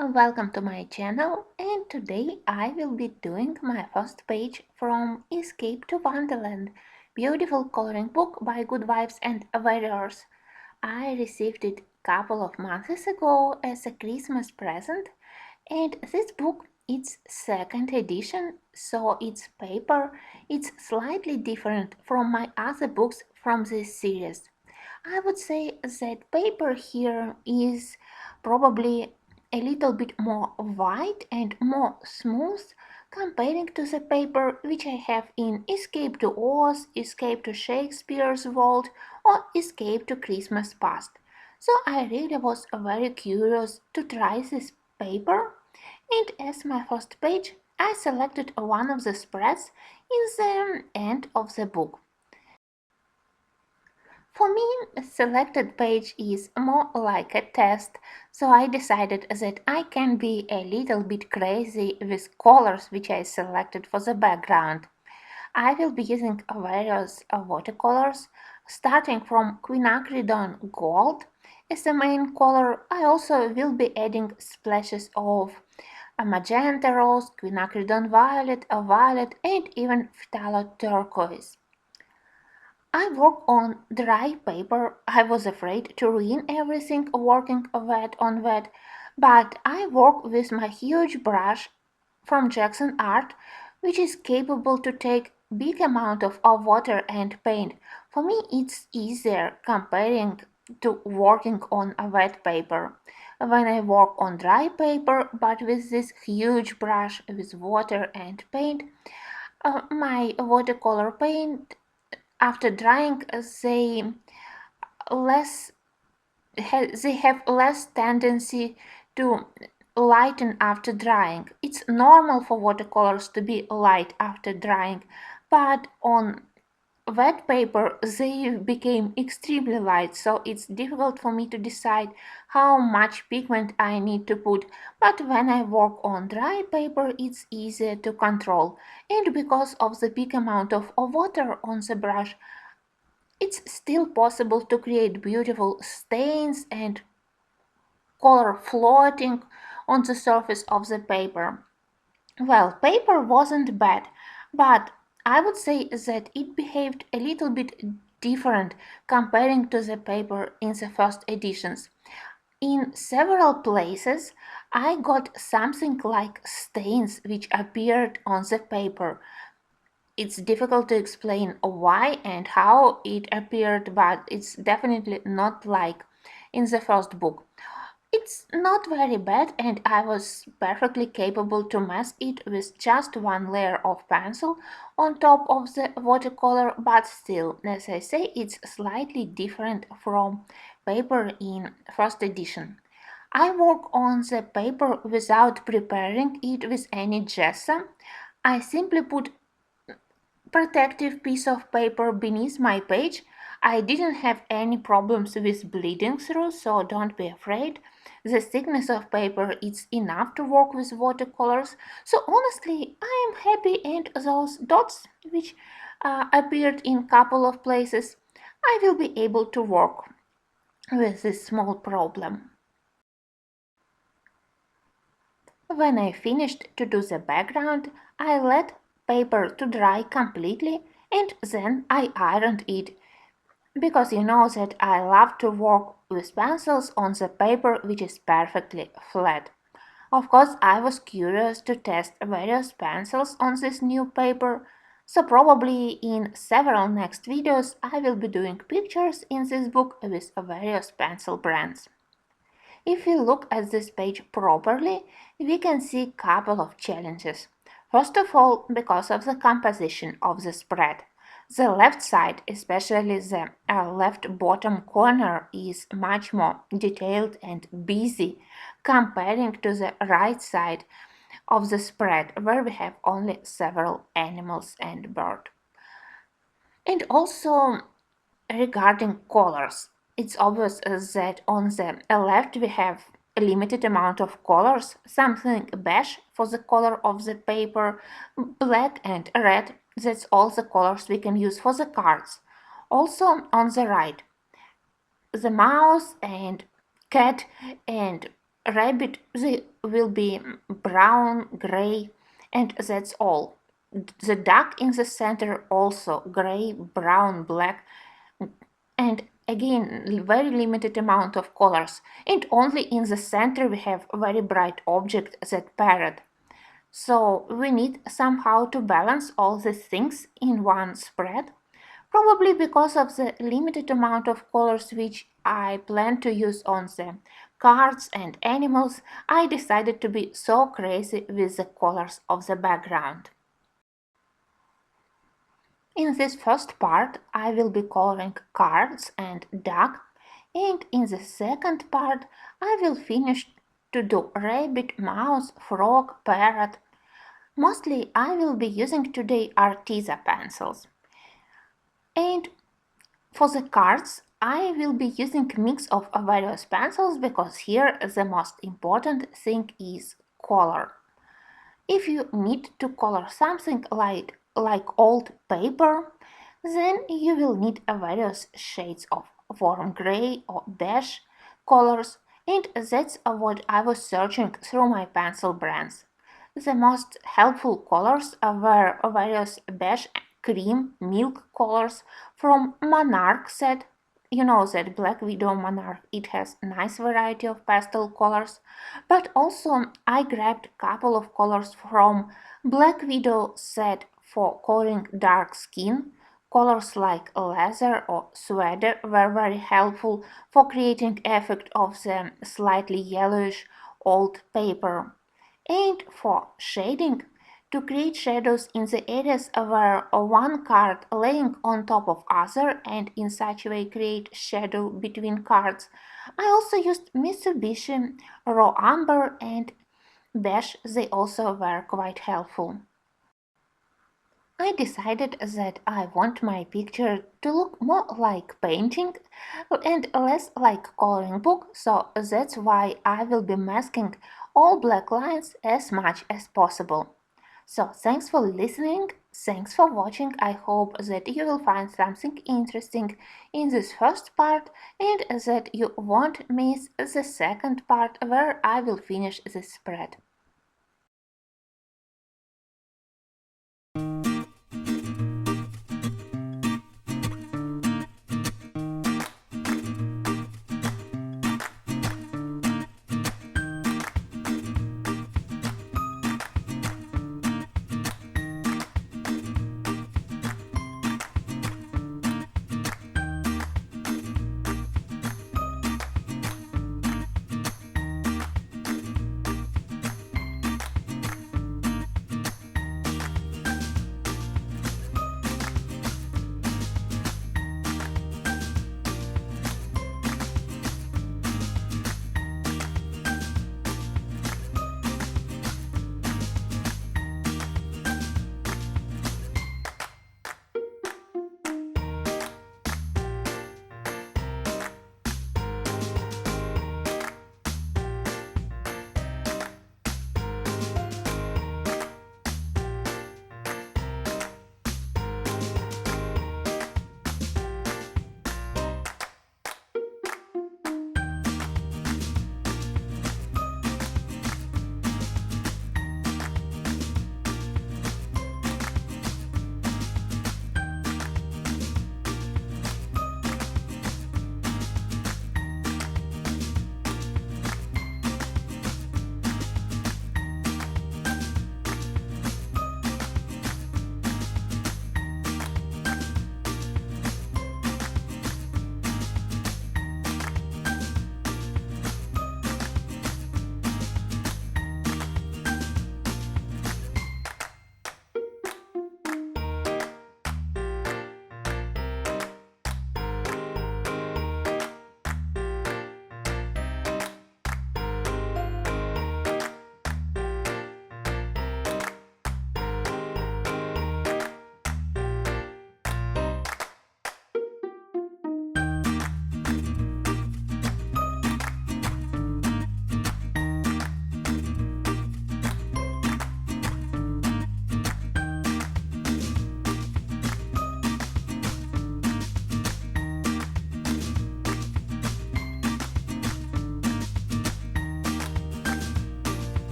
Welcome to my channel, and today I will be doing my first page from Escape to Wonderland, beautiful coloring book by Good Vibes and Warriors. I received it a couple of months ago as a Christmas present, and this book it's second edition, so its paper it's slightly different from my other books from this series. I would say that paper here is probably a little bit more white and more smooth comparing to the paper which I have in Escape to Oz, Escape to Shakespeare's World or Escape to Christmas Past. So I really was very curious to try this paper, and as my first page I selected one of the spreads in the end of the book. For me, a selected page is more like a test, so I decided that I can be a little bit crazy with colors which I selected for the background. I will be using various watercolors, starting from quinacridone gold as the main color. I also will be adding splashes of a magenta rose, quinacridone violet, a violet, and even phthalo turquoise. I work on dry paper. I was afraid to ruin everything working wet on wet, but I work with my huge brush from Jackson Art, which is capable to take big amount of water and paint. For me, it's easier comparing to working on a wet paper. When I work on dry paper, but with this huge brush with water and paint, my watercolor paint after drying less they have less tendency to lighten after drying. It's normal for watercolors to be light after drying, but on wet paper they became extremely light, so it's difficult for me to decide how much pigment I need to put. But when I work on dry paper it's easier to control, and because of the big amount of water on the brush, it's still possible to create beautiful stains and color floating on the surface of the paper. Well, paper wasn't bad, but I would say that it behaved a little bit different comparing to the paper in the first editions. In several places, I got something like stains which appeared on the paper. It's difficult to explain why and how it appeared, but it's definitely not like in the first book. It's not very bad, and I was perfectly capable to mask it with just one layer of pencil on top of the watercolor, but still, as I say, it's slightly different from paper in first edition. I work on the paper without preparing it with any gesso. I simply put protective piece of paper beneath my page. I didn't have any problems with bleeding through, so don't be afraid. The thickness of paper is enough to work with watercolors, so honestly I am happy, and those dots which appeared in couple of places, I will be able to work with this small problem. When I finished to do the background, I let paper to dry completely, and then I ironed it, because you know that I love to work with pencils on the paper which is perfectly flat. Of course, I was curious to test various pencils on this new paper, so probably in several next videos I will be doing pictures in this book with various pencil brands. If we look at this page properly, we can see a couple of challenges. First of all, because of the composition of the spread. The left side, especially the left bottom corner, is much more detailed and busy comparing to the right side of the spread, where we have only several animals and birds. And also, regarding colors, it's obvious that on the left we have a limited amount of colors, something beige for the color of the paper, black and red, that's all the colors we can use for the cards. Also on the right, the mouse and cat and rabbit, they will be brown, gray, and that's all. The duck in the center also gray, brown, black, and again very limited amount of colors, and only in the center we have very bright object, that parrot. So we need somehow to balance all these things in one spread. Probably because of the limited amount of colors which I plan to use on the cards and animals, I decided to be so crazy with the colors of the background. In this first part, I will be coloring cards and duck, and in the second part, I will finish to do rabbit, mouse, frog, parrot. Mostly I will be using today Arteza pencils. And for the cards, I will be using a mix of various pencils because here the most important thing is color. If you need to color something like old paper, then you will need various shades of warm gray or beige colors, and that's what I was searching through my pencil brands. The most helpful colors were various beige, cream, milk colors from Monarch set. You know that Black Widow Monarch, it has nice variety of pastel colors, but also I grabbed a couple of colors from Black Widow set for coloring dark skin. Colors like leather or sweater were very helpful for creating effect of the slightly yellowish old paper. And for shading, to create shadows in the areas where one card laying on top of other and in such a way create shadow between cards, I also used Mitsubishi, raw umber and beige. They also were quite helpful. I decided that I want my picture to look more like painting and less like coloring book, so that's why I will be masking all black lines as much as possible. So thanks for listening, thanks for watching. I hope that you will find something interesting in this first part and that you won't miss the second part where I will finish this spread.